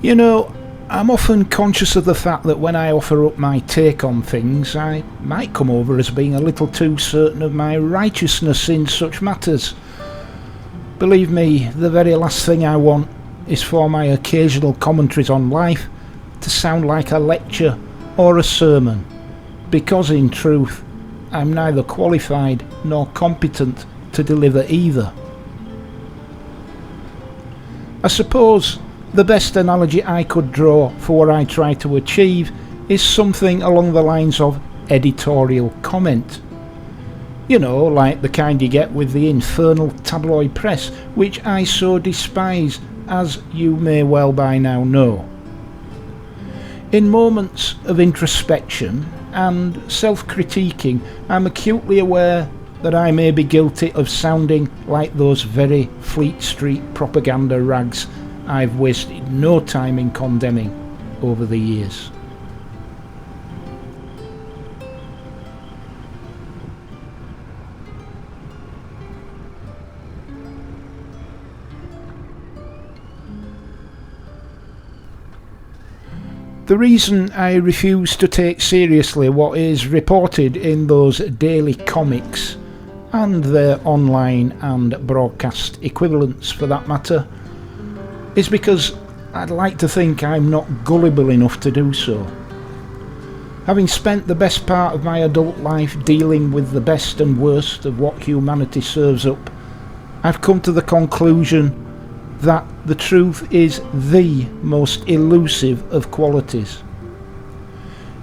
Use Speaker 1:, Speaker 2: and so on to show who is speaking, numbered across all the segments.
Speaker 1: You know, I'm often conscious of the fact that when I offer up my take on things, I might come over as being a little too certain of my righteousness in such matters. Believe me, the very last thing I want is for my occasional commentaries on life to sound like a lecture or a sermon, because in truth, I'm neither qualified nor competent to deliver either. I suppose the best analogy I could draw for what I try to achieve is something along the lines of editorial comment. You know, like the kind you get with the infernal tabloid press, which I so despise, as you may well by now know. In moments of introspection and self-critiquing, I'm acutely aware that I may be guilty of sounding like those very Fleet Street propaganda rags I've wasted no time in condemning over the years. The reason I refuse to take seriously what is reported in those daily comics, and their online and broadcast equivalents for that matter, is because I'd like to think I'm not gullible enough to do so. Having spent the best part of my adult life dealing with the best and worst of what humanity serves up, I've come to the conclusion that the truth is the most elusive of qualities.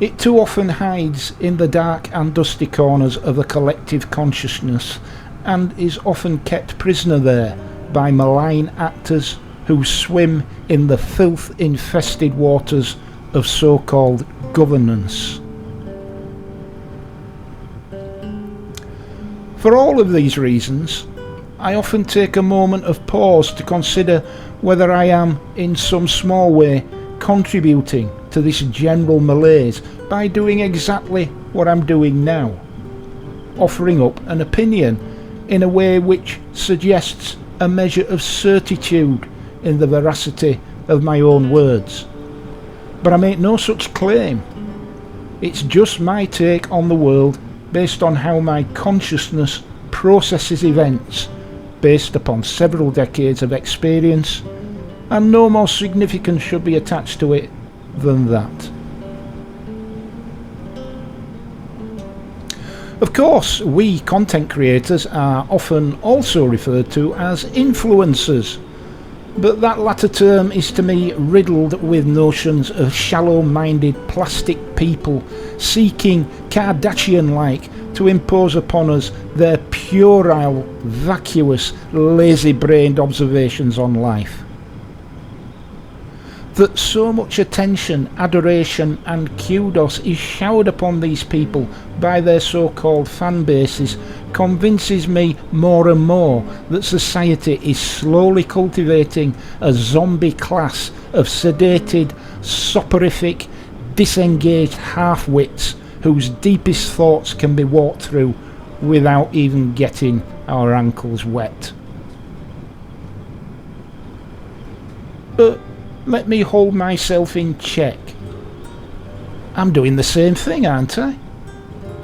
Speaker 1: It too often hides in the dark and dusty corners of the collective consciousness and is often kept prisoner there by malign actors who swim in the filth-infested waters of so-called governance. For all of these reasons, I often take a moment of pause to consider whether I am, in some small way, contributing to this general malaise by doing exactly what I'm doing now, offering up an opinion in a way which suggests a measure of certitude in the veracity of my own words. But I make no such claim. It's just my take on the world based on how my consciousness processes events based upon several decades of experience, and no more significance should be attached to it than that. Of course, we content creators are often also referred to as influencers, but that latter term is to me riddled with notions of shallow-minded plastic people seeking Kardashian-like to impose upon us their puerile, vacuous, lazy-brained observations on life. That so much attention, adoration and kudos is showered upon these people by their so-called fan bases convinces me more and more that society is slowly cultivating a zombie class of sedated, soporific, disengaged half-wits whose deepest thoughts can be walked through without even getting our ankles wet. But let me hold myself in check. I'm doing the same thing, aren't I?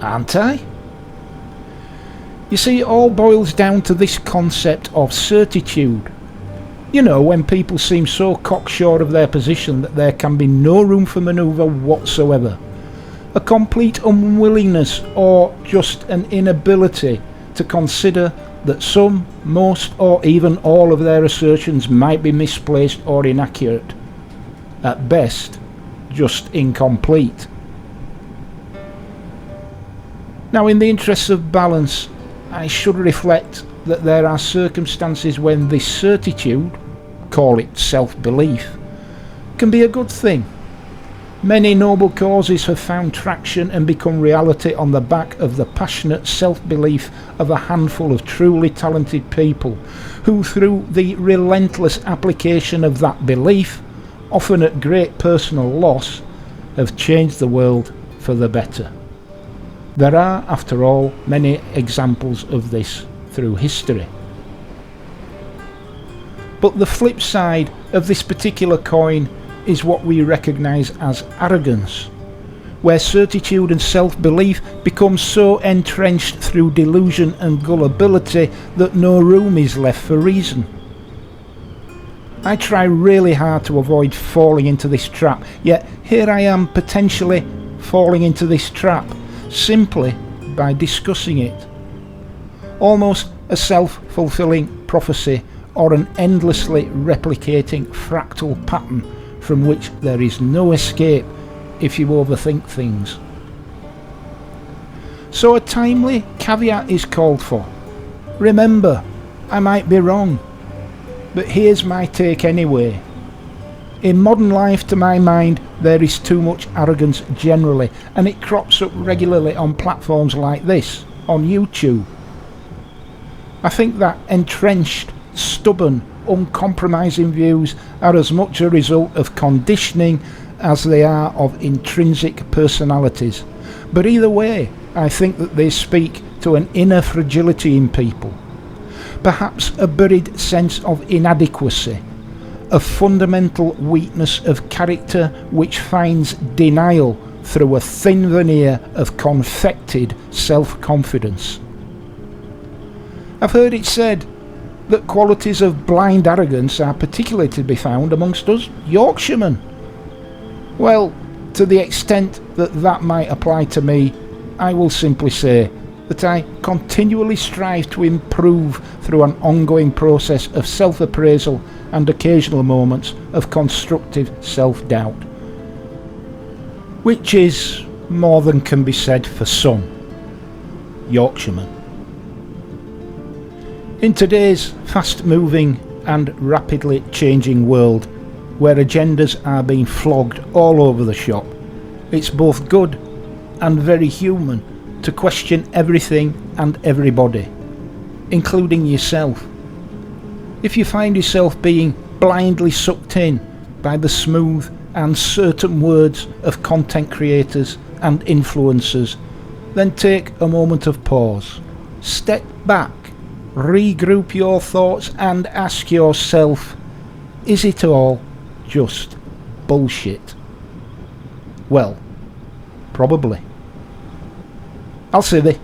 Speaker 1: Aren't I? You see, it all boils down to this concept of certitude. You know, when people seem so cocksure of their position that there can be no room for manoeuvre whatsoever. A complete unwillingness or just an inability to consider that some, most or even all of their assertions might be misplaced or inaccurate. At best, just incomplete. Now, in the interests of balance, I should reflect that there are circumstances when this certitude, call it self-belief, can be a good thing. Many noble causes have found traction and become reality on the back of the passionate self-belief of a handful of truly talented people who, through the relentless application of that belief, often at great personal loss, have changed the world for the better. There are, after all, many examples of this through history. But the flip side of this particular coin is what we recognise as arrogance, where certitude and self-belief become so entrenched through delusion and gullibility that no room is left for reason. I try really hard to avoid falling into this trap, yet here I am potentially falling into this trap simply by discussing it. Almost a self-fulfilling prophecy, or an endlessly replicating fractal pattern from which there is no escape if you overthink things. So a timely caveat is called for. Remember, I might be wrong, but here's my take anyway. In modern life, to my mind, there is too much arrogance generally, and it crops up regularly on platforms like this, on YouTube. I think that entrenched, stubborn, uncompromising views are as much a result of conditioning as they are of intrinsic personalities. But either way, I think that they speak to an inner fragility in people. Perhaps a buried sense of inadequacy, a fundamental weakness of character which finds denial through a thin veneer of confected self-confidence. I've heard it said that qualities of blind arrogance are particularly to be found amongst us Yorkshiremen. Well, to the extent that that might apply to me, I will simply say that I continually strive to improve through an ongoing process of self-appraisal and occasional moments of constructive self-doubt, which is more than can be said for some Yorkshiremen. In today's fast-moving and rapidly changing world, where agendas are being flogged all over the shop, it's both good and very human to question everything and everybody, including yourself. If you find yourself being blindly sucked in by the smooth and certain words of content creators and influencers, then take a moment of pause, step back, regroup your thoughts and ask yourself, is it all just bullshit? Well, probably. I'll see thee.